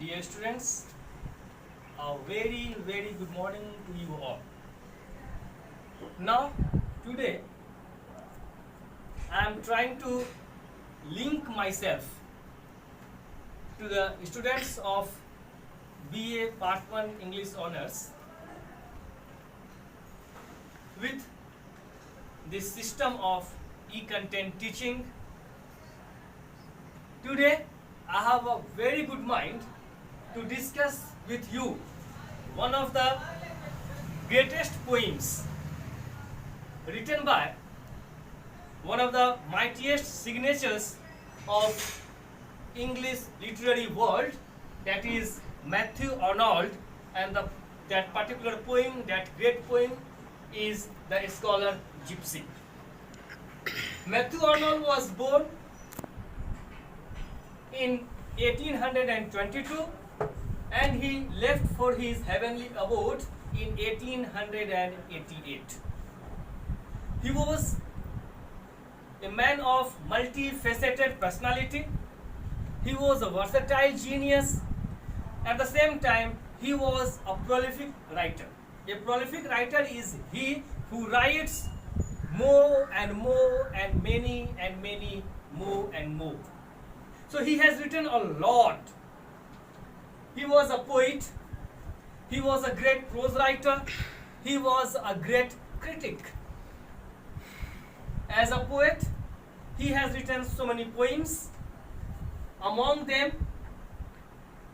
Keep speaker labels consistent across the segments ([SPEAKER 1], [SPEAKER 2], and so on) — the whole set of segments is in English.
[SPEAKER 1] Dear students, a very good morning to you all. Now, today I am trying to link myself to the students of BA Part 1 English Honours with this system of e-content teaching. Today, I have a very good mind to discuss with you one of the greatest poems written by one of the mightiest signatures of English literary world, that is Matthew Arnold, and that particular poem, that great poem, is The Scholar Gypsy. Matthew Arnold was born in 1822 and he left for his heavenly abode in 1888. He was a man of multifaceted personality. He was a versatile genius. At the same time, he was a prolific writer. A prolific writer is he who writes more and more and many more and more. So he has written a lot. He was a poet. He was a great prose writer. He was a great critic. As a poet, he has written so many poems. Among them,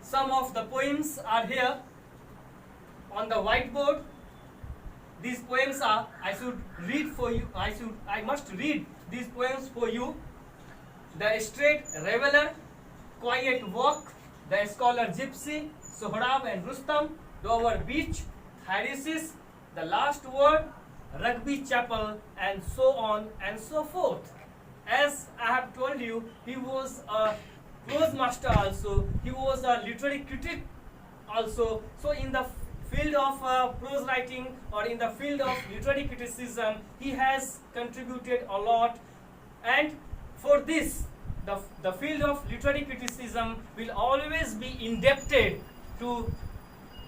[SPEAKER 1] some of the poems are here on the whiteboard. These poems are, I should read for you, I must read these poems for you. The Straight Reveller, Quiet Walk, The Scholar Gypsy, Sohrab and Rustam, Dover Beach, Thyrsis, The Last Word, Rugby Chapel, and so on and so forth. As I have told you, he was a prose master also, he was a literary critic also. So in the field of prose writing or in the field of literary criticism, he has contributed a lot, and for this, the field of literary criticism will always be indebted to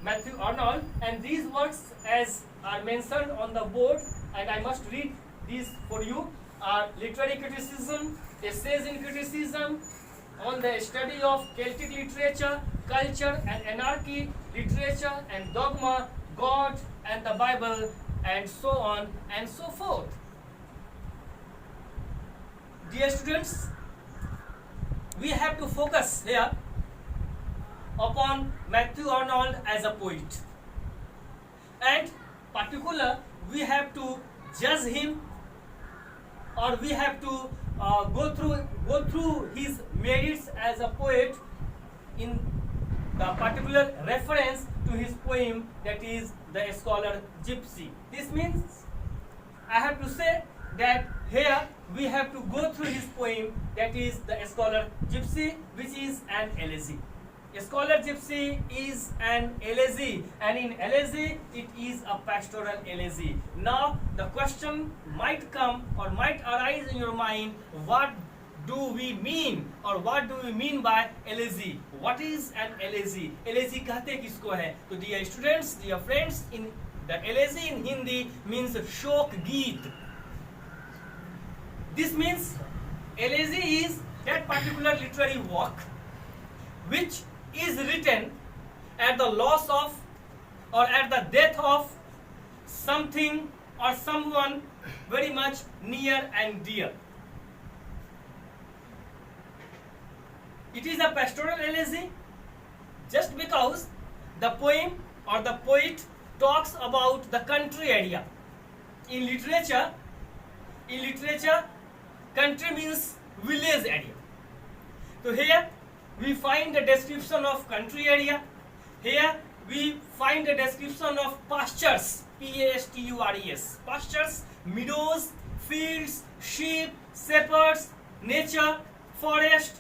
[SPEAKER 1] Matthew Arnold, and these works, as are mentioned on the board, and I must read these for you, are Literary Criticism, Essays in Criticism, On the Study of Celtic Literature, Culture and Anarchy, Literature and Dogma, God and the Bible, and so on and so forth. Dear students, we have to focus here upon Matthew Arnold as a poet, and particular we have to judge him, or we have to go through his merits as a poet in the particular reference to his poem, that is The Scholar Gypsy. This means I have to say that here we have to go through his poem, that is The Scholar Gypsy, which is an elegy. A Scholar Gypsy is an elegy, and in elegy it is a pastoral elegy. Now the question might come or might arise in your mind, what do we mean, or what do we mean by elegy? What is an elegy? Elegy कहते किसको है? तो dear students, dear friends, in the elegy in Hindi means शोक गीत. This means elegy is that particular literary work which is written at the loss of or at the death of something or someone very much near and dear. It is a pastoral elegy just because the poem or the poet talks about the country area. In literature, country means village area. So here we find the description of country area. Here we find the description of pastures, P-A-S-T-U-R-E-S, pastures, meadows, fields, sheep, shepherds, nature, forest,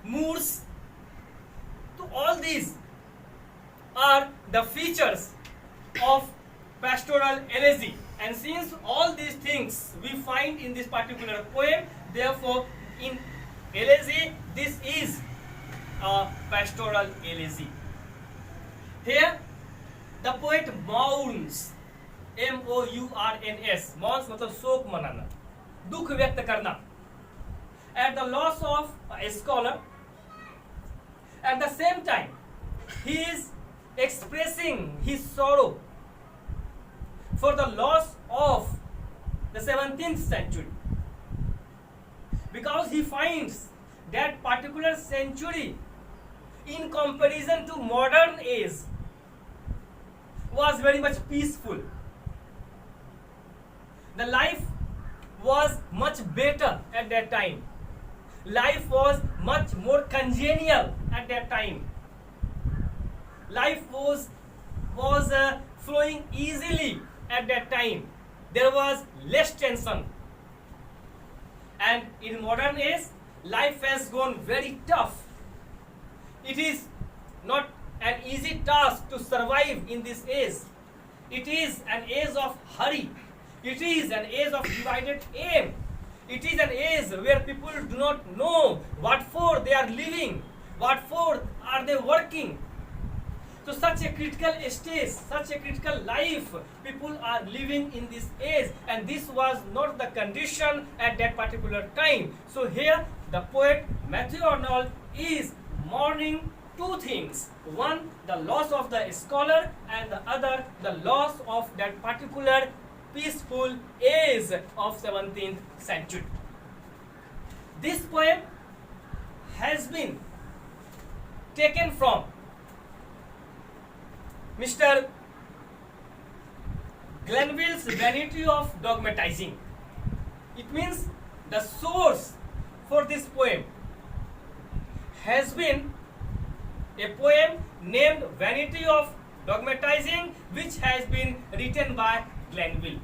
[SPEAKER 1] moors. So all these are the features of pastoral elegy, and since all these things we find in this particular poem, therefore in elegy this is pastoral elegy. Here, the poet mourns, M-O-U-R-N-S, mourns मतलब शोक मनाना, दुख व्यक्त करना, at the loss of a scholar. At the same time, he is expressing his sorrow for the loss of the 17th century, because he finds that particular century in comparison to modern age was very much peaceful. The life was much better at that time. Life was much more congenial at that time. Life was flowing easily at that time. There was less tension. And in modern age, life has gone very tough. It is not an easy task to survive in this age. It is an age of hurry. It is an age of divided aim. It is an age where people do not know what for they are living, what for are they working. So such a critical stage, such a critical life people are living in this age, and this was not the condition at that particular time. So here the poet Matthew Arnold is mourning two things. One, the loss of the scholar, and the other, the loss of that particular peaceful age of 17th century. This poem has been taken from Mr. Glanvill's Vanity of Dogmatizing. It means the source for this poem has been a poem named Vanity of Dogmatizing, which has been written by Glanville.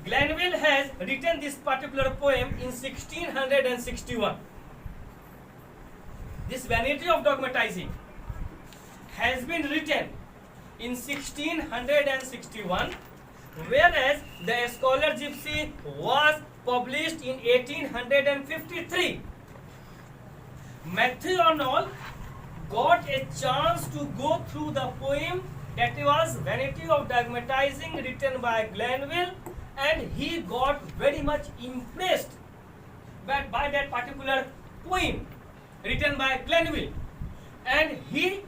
[SPEAKER 1] Glanville has written this particular poem in 1661. This Vanity of Dogmatizing has been written in 1661, whereas the Scholar Gypsy was published in 1853. Matthew Arnold got a chance to go through the poem that was Vanity of Dogmatizing written by Glanville, and he got very much impressed by that particular poem written by Glanville, and he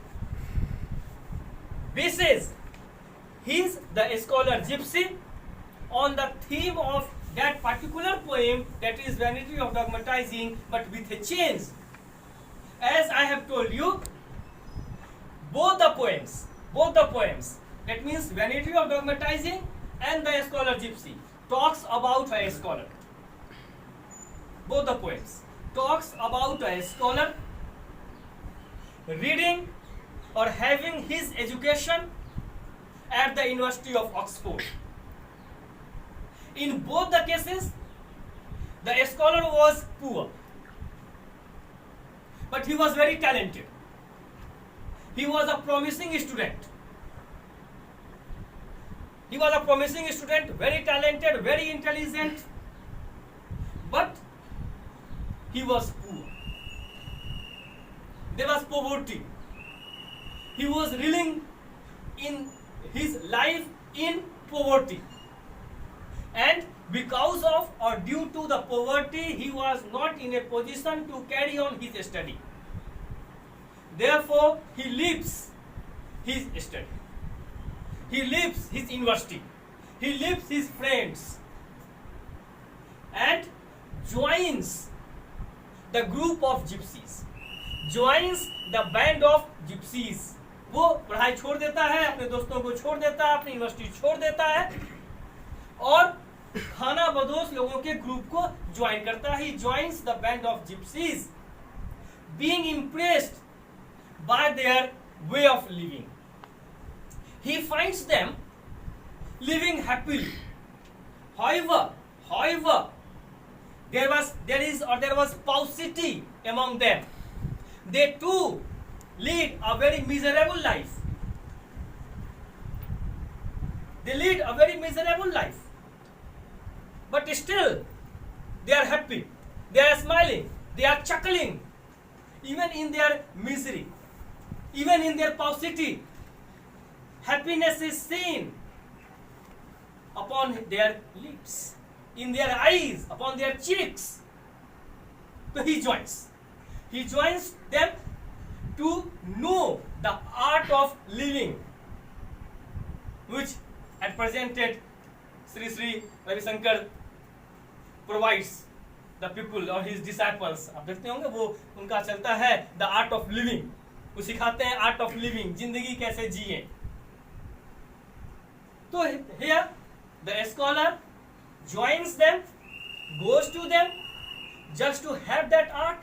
[SPEAKER 1] bases the Scholar Gypsy on the theme of that particular poem, that is Vanity of Dogmatizing, but with a change. As I have told you, both the poems, that means Vanity of Dogmatizing and the Scholar Gypsy, talks about a scholar. Both the poems talks about a scholar reading or having his education at the University of Oxford. In both the cases, the scholar was poor, but he was very talented. He was a promising student. He was a promising student, very talented, very intelligent, but he was poor. There was poverty. He was reeling in his life in poverty. And because of or due to the poverty, he was not in a position to carry on his study. Therefore, he leaves his study. He leaves his university. He leaves his friends and joins the group of gypsies, joins the band of gypsies. वो पढ़ाई छोड़ देता है, अपने दोस्तों को छोड़ देता है, अपनी यूनिवर्सिटी छोड़ देता है और खाना बदोश लोगों के ग्रुप को ज्वाइन करता है. He joins the band of gypsies, being impressed by their way of living. He finds them living happily. However, there was paucity among them. They too lead a very miserable life. They lead a very miserable life. But still, they are happy. They are smiling. They are chuckling. even in their misery, even in their paucity, happiness is seen upon their lips, in their eyes, upon their cheeks. So he joins them to know the art of living, which at presented Sri Ravi Shankar provides the people or his disciples. आप देखते होंगे वो उनका चलता है the art of living, वो सिखाते हैं art of living, जिंदगी कैसे जिए. तो here the scholar joins them, goes to them just to have that art,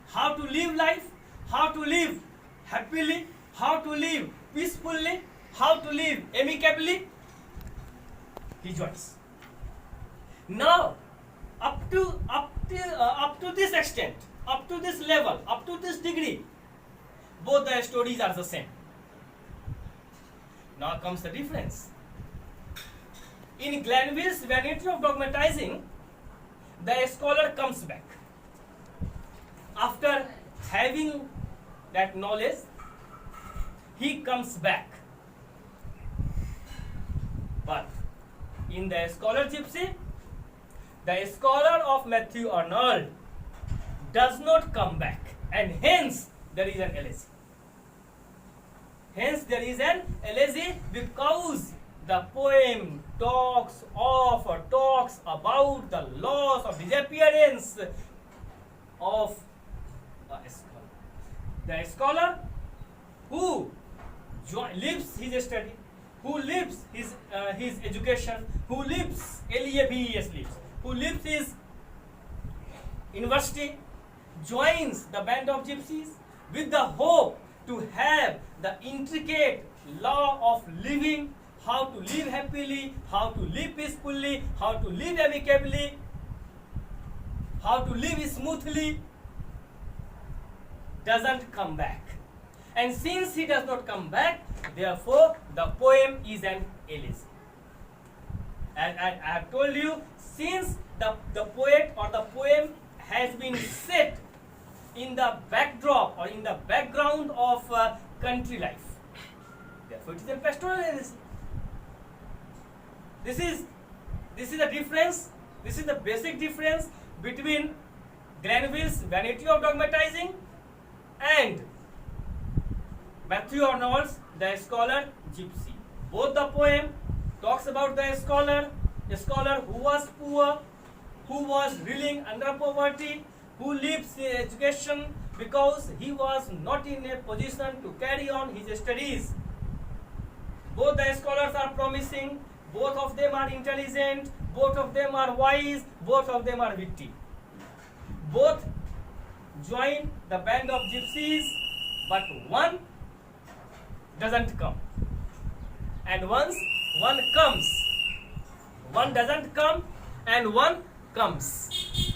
[SPEAKER 1] how to live life, how to live happily, how to live peacefully, how to live amicably. He joins. Now, up to this extent, up to this level, up to this degree, both the stories are the same. Now comes the difference. In Glanvill's Vanity of Dogmatizing, the scholar comes back. After having that knowledge, he comes back. But in the Scholar Gypsy, the scholar of Matthew Arnold does not come back, and hence there is an elegy. Hence there is an elegy because the poem talks about the loss of disappearance of a scholar. The scholar who lives his study, who lives his education, who lives LEBES lives, who lives his university, joins the band of gypsies with the hope to have the intricate law of living, how to live happily, how to live peacefully, how to live amicably, how to live smoothly, doesn't come back. And since he does not come back, therefore the poem is an elegy. And I have told you, since the poet or the poem has been set in the backdrop or in the background of country life, therefore it is a pastoral elegy. This is the difference. This is the basic difference between Glanvill's Vanity of Dogmatizing and Matthew Arnold's The Scholar Gypsy. Both the poem talks about the scholar, a scholar who was poor, who was reeling under poverty, who leaves his education because he was not in a position to carry on his studies. Both the scholars are promising, both of them are intelligent, both of them are wise, both of them are witty. Both join the band of gypsies, but one doesn't come. And once one comes, one doesn't come and one comes.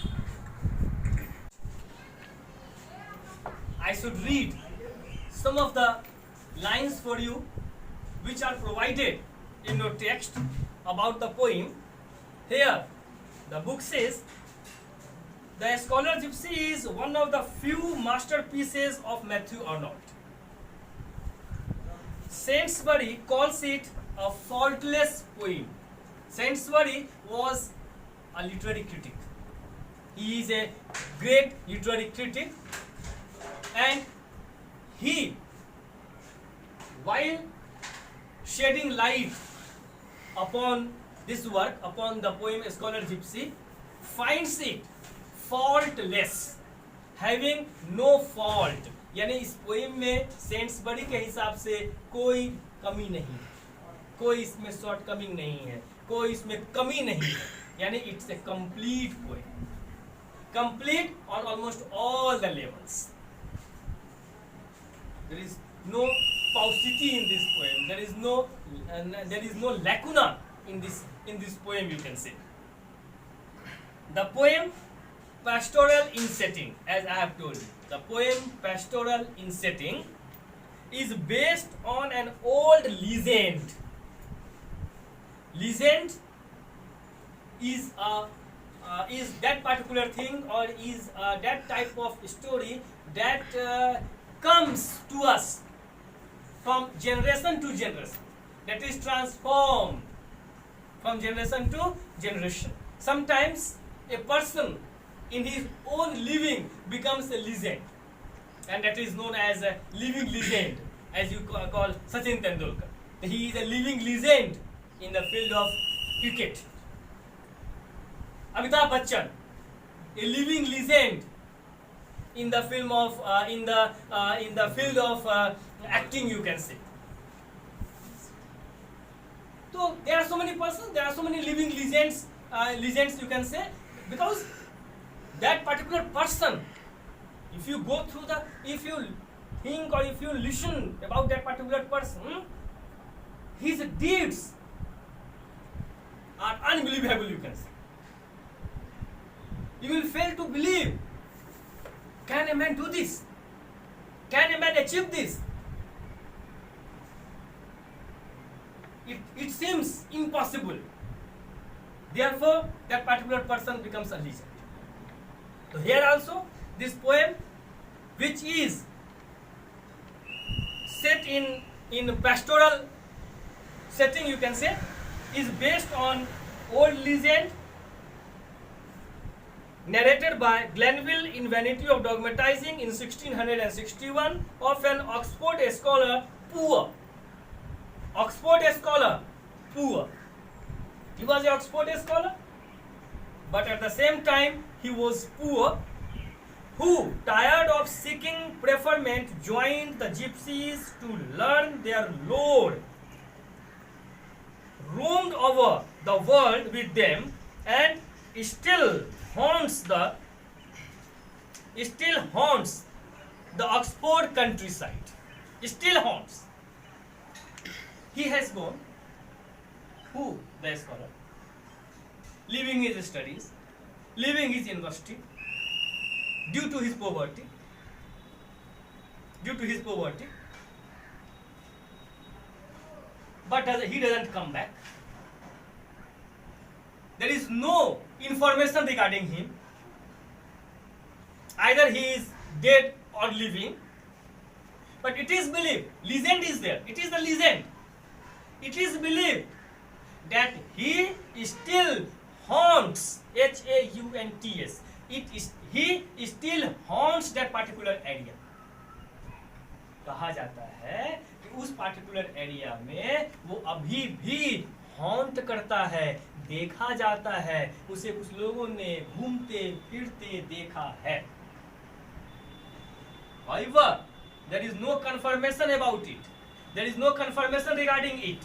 [SPEAKER 1] I should read some of the lines for you which are provided in your text about the poem. Here the book says, The Scholar Gypsy is one of the few masterpieces of Matthew Arnold. Saintsbury calls it a faultless poem. Saintsbury was a literary critic. He is a great literary critic, and he, while shedding light upon this work, upon the poem Scholar Gypsy, finds it faultless, having no fault. यानी इस poem में सेंट्सबरी के हिसाब से कोई कमी नहीं, कोई इसमें शॉर्ट कमिंग नहीं है, कोई इसमें कमी नहीं है. यानी it's a complete poem, complete on almost all the levels. There is no paucity in this poem. There is no lacuna in this poem, you can say. The poem pastoral in setting, as I have told you, the poem pastoral in setting is based on an old legend. Legend is a is that particular thing, or is that type of story that comes to us from generation to generation, that is transformed from generation to generation. Sometimes a person in his own living becomes a legend, and that is known as a living legend, as you call Sachin Tendulkar. He is a living legend in the field of cricket. Amitabh Bachchan, a living legend in the film of in the field of acting, you can say. So there are so many persons, there are so many living legends, you can say, because that particular person, if you go through the, if you think or if you listen about that particular person, his deeds are unbelievable, you can say. You will fail to believe, can a man do this? Can a man achieve this? It seems impossible. Therefore, that particular person becomes a legend. So here also, this poem, which is set in pastoral setting, you can say, is based on old legend narrated by Glanville in Vanity of Dogmatizing in 1661 of an Oxford scholar, poor. Oxford scholar, poor. He was an Oxford scholar, but at the same time he was poor, who, tired of seeking preferment, joined the gypsies to learn their lore, roamed over the world with them, and still haunts the Oxford countryside. Still haunts. He has gone, who, the scholar, leaving his studies, leaving his university, due to his poverty, but he doesn't come back. There is no information regarding him. Either he is dead or living. But it is believed, legend is there. It is the legend. It is believed that he still haunts, Haunts. He still haunts that particular area. कहा जाता है कि उस particular area में वो अभी भी haunt करता है, देखा जाता है, उसे कुछ लोगों ने घूमते फिरते देखा है. However, there is no confirmation about it. There is no confirmation regarding it.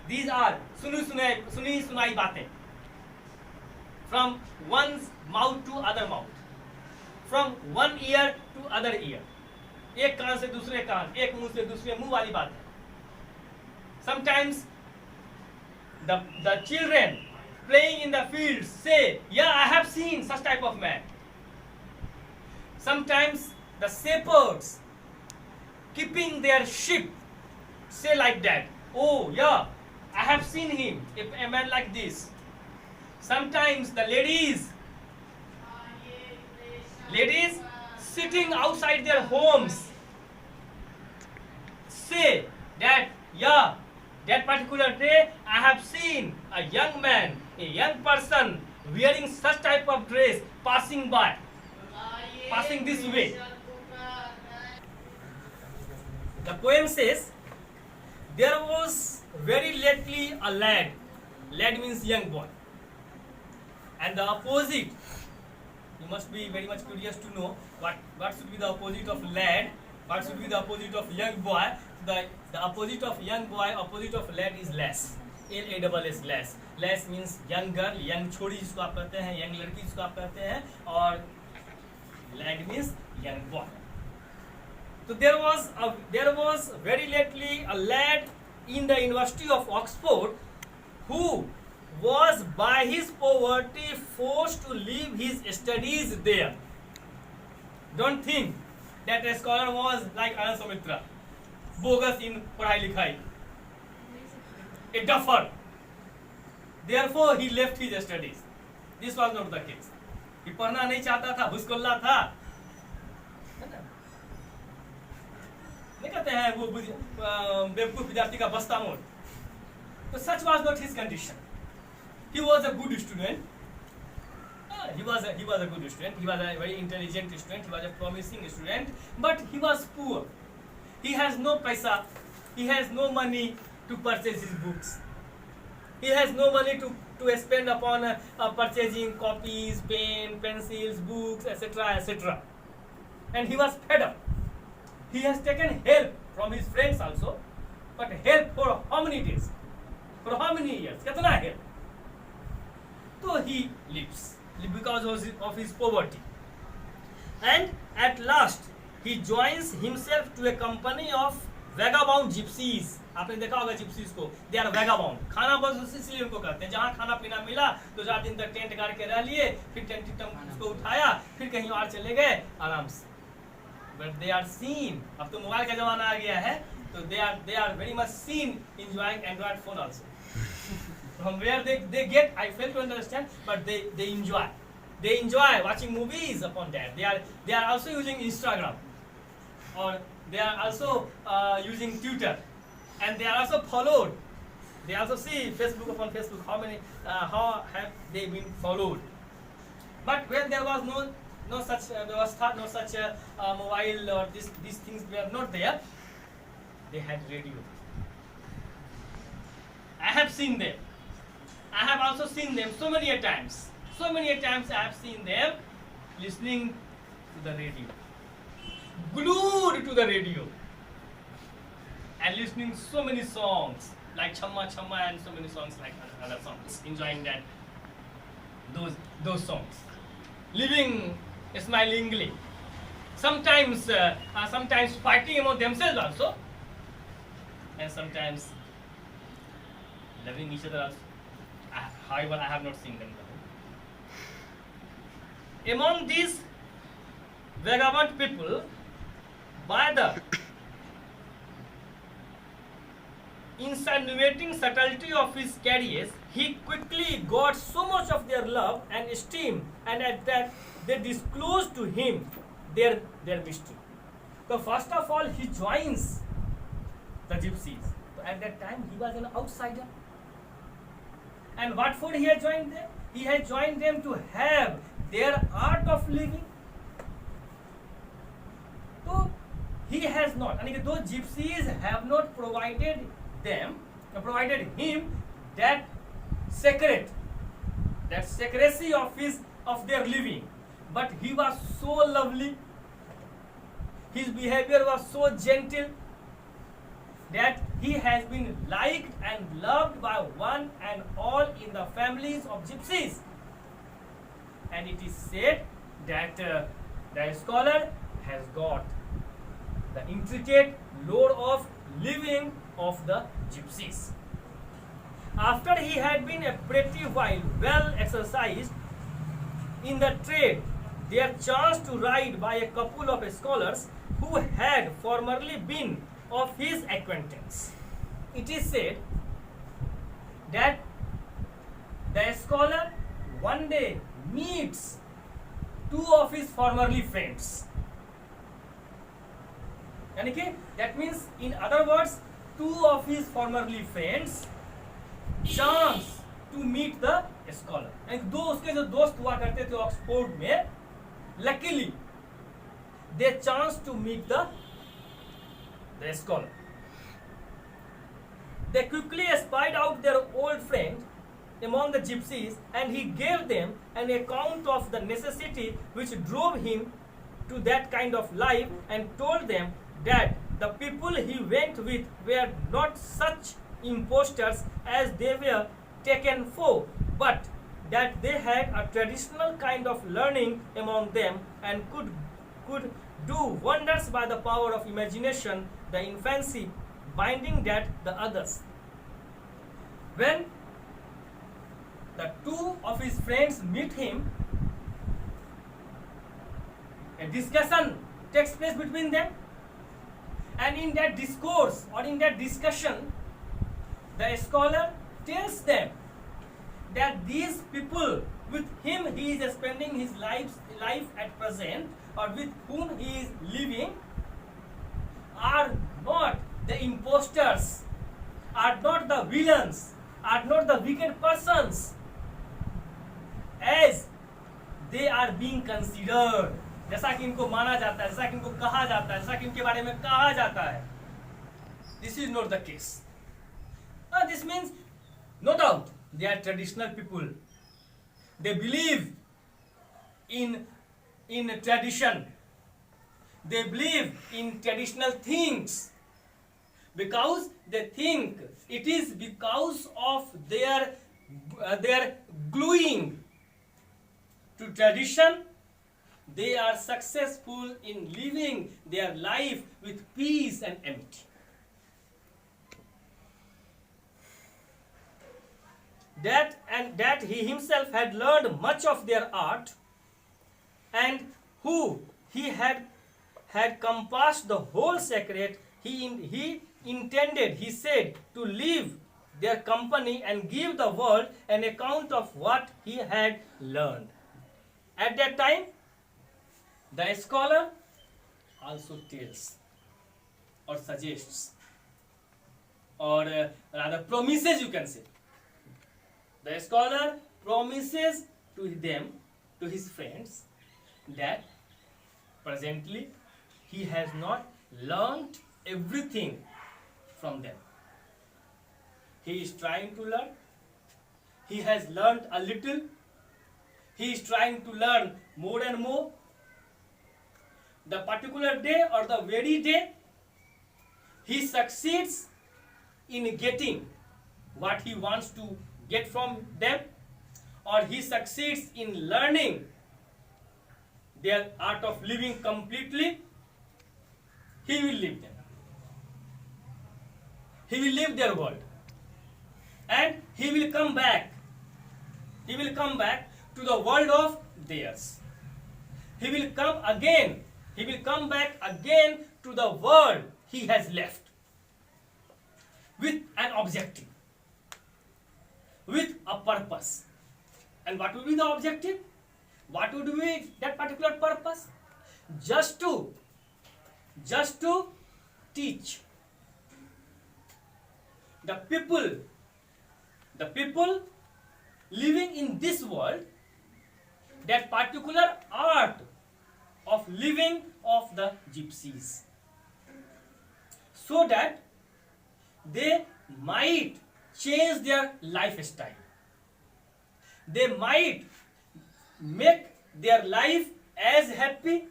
[SPEAKER 1] These are सुनी सुनाई बातें from one's mouth to other mouth, from one ear to other ear. एक कान से दूसरे कान, एक मुंह से दूसरे मुंह वाली बात है. Sometimes the children playing in the fields say, yeah, I have seen such type of man. Sometimes the shepherds keeping their sheep say like that, oh yeah, I have seen him, a man like this. Sometimes the ladies sitting outside their homes say that, yeah, that particular day I have seen a young man, a young person wearing such type of dress passing this way. The poem says, there was very lately a lad means young boy, and the opposite, you must be very much curious to know what should be the opposite of lad, what should be the opposite of young boy. The opposite of young boy, opposite of lad is less. LASS, less. Less means young girl, young छोड़ी जिसको आप कहते हैं, young लड़की जिसको आप कहते हैं, और lad means young boy. So there was very lately a lad in the University of Oxford who was by his poverty forced to leave his studies there. Don't think that a scholar was like Anand Sumitra, bogus in पढ़ाई लिखाई, a duffer. Therefore, he left his studies. This was not the case. He पढ़ना नहीं चाहता था, भुसकोल्ला था, है ना? नहीं कहते हैं वो बेवकूफ विद्यार्थी का बस्ता मोड़. So such was not his condition. He was a good student. He was a good student. He was a very intelligent student. He was a promising student. But he was poor. He has no paisa. He has no money to purchase his books. He has no money to spend upon purchasing copies, pen, pencils, books, etc., etc. And he was fed up. He has taken help from his friends also. But help for how many days? For how many years? Kitna help? So he leaves because of his poverty. And at last, he joins himself to a company of vagabond gypsies. आपने देखा होगा gypsies को. They are vagabond. खाना बस इसलिए उनको करते हैं, जहाँ खाना पीना मिला 2-4 दिन तक टेंट गाड़ के रह लिए, फिर टेंट उसको उठाया, फिर कहीं और चले गए आराम से. But they are seen. अब तो मोबाइल का जमाना आ गया है, तो they are very much seen enjoying Android phone also. From where they get, I fail to understand, but they enjoy. They enjoy watching movies upon that. They are also using Instagram, or they are also using Twitter, and they are also followed. They also see Facebook upon Facebook how have they been followed. But when there was no such vyavastha, no such mobile or these things were not there, they had radio. I have seen them. I have also seen them so many a times. So many a times I have seen them listening to the radio, glued to the radio, and listening so many songs like Chamma Chamma and so many songs like other songs, enjoying those songs, living smilingly. Sometimes fighting among themselves also, and sometimes loving each other also. However, I have not seen them. Among these vagabond people, by the insinuating subtlety of his carriers, he quickly got so much of their love and esteem, and at that they disclosed to him their mystery. So first of all, he joins the gypsies. So at that time, he was an outsider. And what for he had joined them? He had joined them to have their art of living. So he has not, and those gypsies have not provided him that secrecy of their living. But he was so lovely, his behavior was so gentle, that he has been liked and loved by one and all in the families of gypsies. And it is said that the scholar has got the intricate lore of living of the gypsies. After he had been a pretty while well exercised in the trade, there chanced to ride by a couple of scholars who had formerly been of his acquaintance. It is said that the scholar one day meets two of his formerly friends. That means, in other words, two of his formerly friends chance to meet the scholar. And दो उसके जो दोस्त हुआ करते थे Oxford में, luckily they chance to meet the scholar. They quickly spied out their old friend among the gypsies, and he gave them an account of the necessity which drove him to that kind of life, and told them that the people he went with were not such impostors as they were taken for, but that they had a traditional kind of learning among them, and could do wonders by the power of imagination, the infancy binding that the others. When the two of his friends meet him, a discussion takes place between them, and in that discourse or in that discussion, the scholar tells them that these people with him he is spending his life at present, or with whom he is living, are not the imposters, are not the villains, are not the wicked persons as they are being considered, जैसा कि इनको माना जाता है, जैसा कि इनको कहा जाता है, जैसा कि इनके बारे में कहा जाता है. This is not the case. This means, no doubt, they are traditional people. They believe in tradition. They believe in traditional things because they think it is because of their gluing to tradition they are successful in living their life with peace and amity. That he himself had learned much of their art, and who he had compassed the whole secret, he intended, he said, to leave their company and give the world an account of what he had learned. At that time, the scholar also tells or suggests, or rather promises, you can say. The scholar promises to them, to his friends, that presently he has not learned everything from them. He is trying to learn. He has learned a little. He is trying to learn more and more. The particular day or the very day he succeeds in getting what he wants to get from them, or he succeeds in learning their art of living completely, he will leave them. He will leave their world. And he will come back. He will come back to the world of theirs. He will come again. He will come back again to the world he has left with an objective, with a purpose. And what will be the objective? What would be that particular purpose? Just to teach the people living in this world that particular art of living of the gypsies, so that they might change their lifestyle. They might make their life as happy,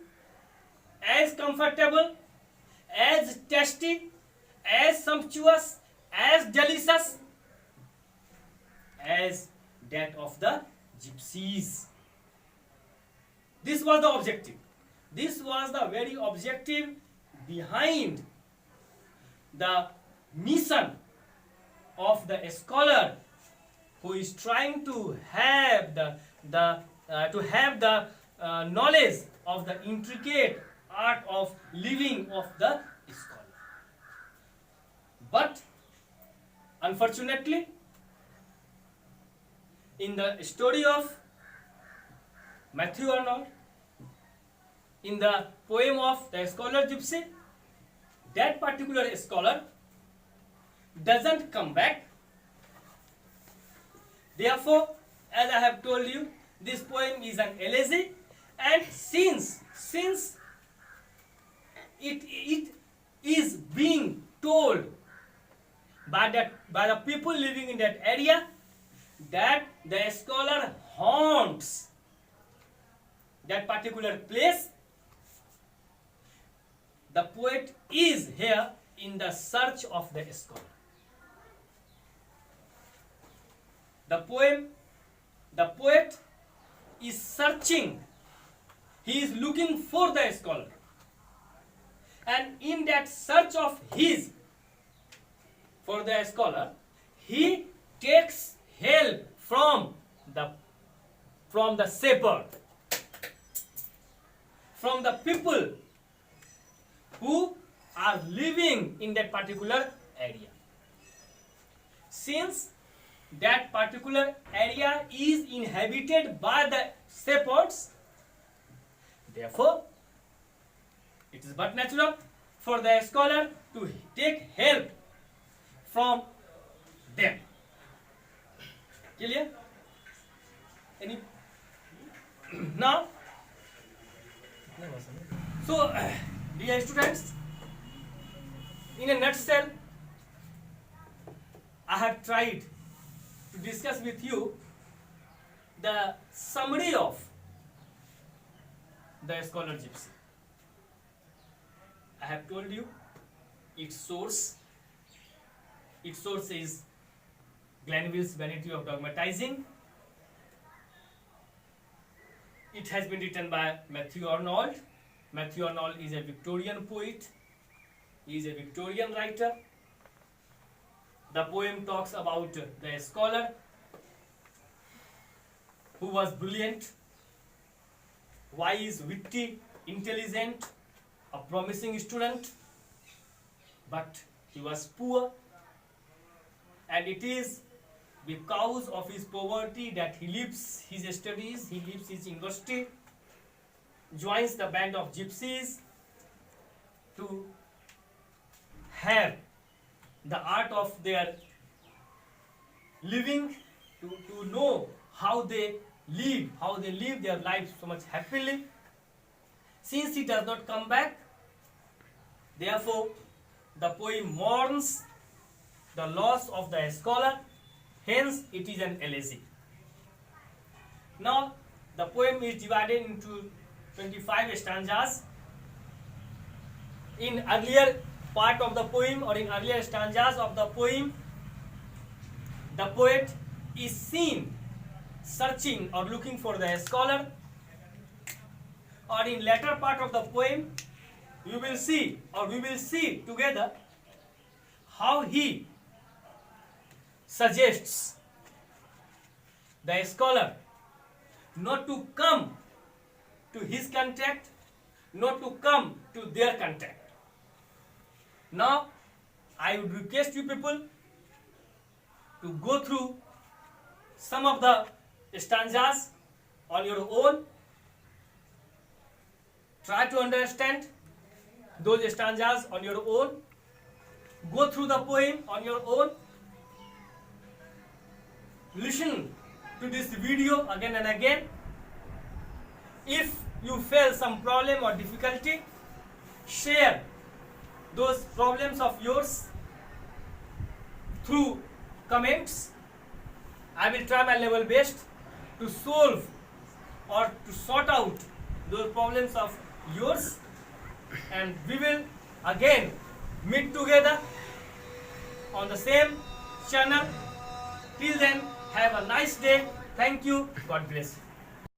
[SPEAKER 1] as comfortable, as tasty, as sumptuous, as delicious as that of the gypsies. This was the objective. This was the very objective behind the mission of the scholar who is trying to have the knowledge of the intricate art of living of the scholar. But unfortunately, in the story of Matthew Arnold, in the poem of the scholar gypsy, that particular scholar doesn't come back. Therefore, as I have told you, this poem is an elegy, and since it is being told by the people living in that area, that the scholar haunts that particular place, the poet is here in the search of the scholar. The poet is searching. He is looking for the scholar. And in that search of his for the scholar, he takes help from the shepherd, from the people who are living in that particular area. Since that particular area is inhabited by the shepherds. Therefore, it is but natural for the scholar to take help from them. Clear? Any? Now, so dear students, in a nutshell, I have tried to discuss with you the summary of the Scholar Gypsy. I have told you its source. Its source is Glanville's Vanity of Dogmatizing. It has been written by Matthew Arnold. Matthew Arnold is a Victorian poet. He is a Victorian writer. The poem talks about the scholar who was brilliant, wise, witty, intelligent, a promising student, but he was poor, and it is because of his poverty that he leaves his studies, he leaves his university, joins the band of gypsies to have the art of their living, to know how they live their lives so much happily. Since he does not come back, therefore the poem mourns the loss of the scholar, hence it is an elegy. Now the poem is divided into 25 stanzas. In earlier part of the poem, or in earlier stanzas of the poem, the poet is seen searching or looking for the scholar, or in later part of the poem you will see, or we will see together, how he suggests the scholar not to come to his contact, not to come to their contact. Now I would request you people to go through some of the stanzas on your own. Try to understand those stanzas on your own. Go through the poem on your own. Listen to this video again and again. If you face some problem or difficulty, share those problems of yours through comments. I will try my level best to solve or to sort out those problems of yours, and we will again meet together on the same channel. Till then, have a nice day. Thank you. God bless you.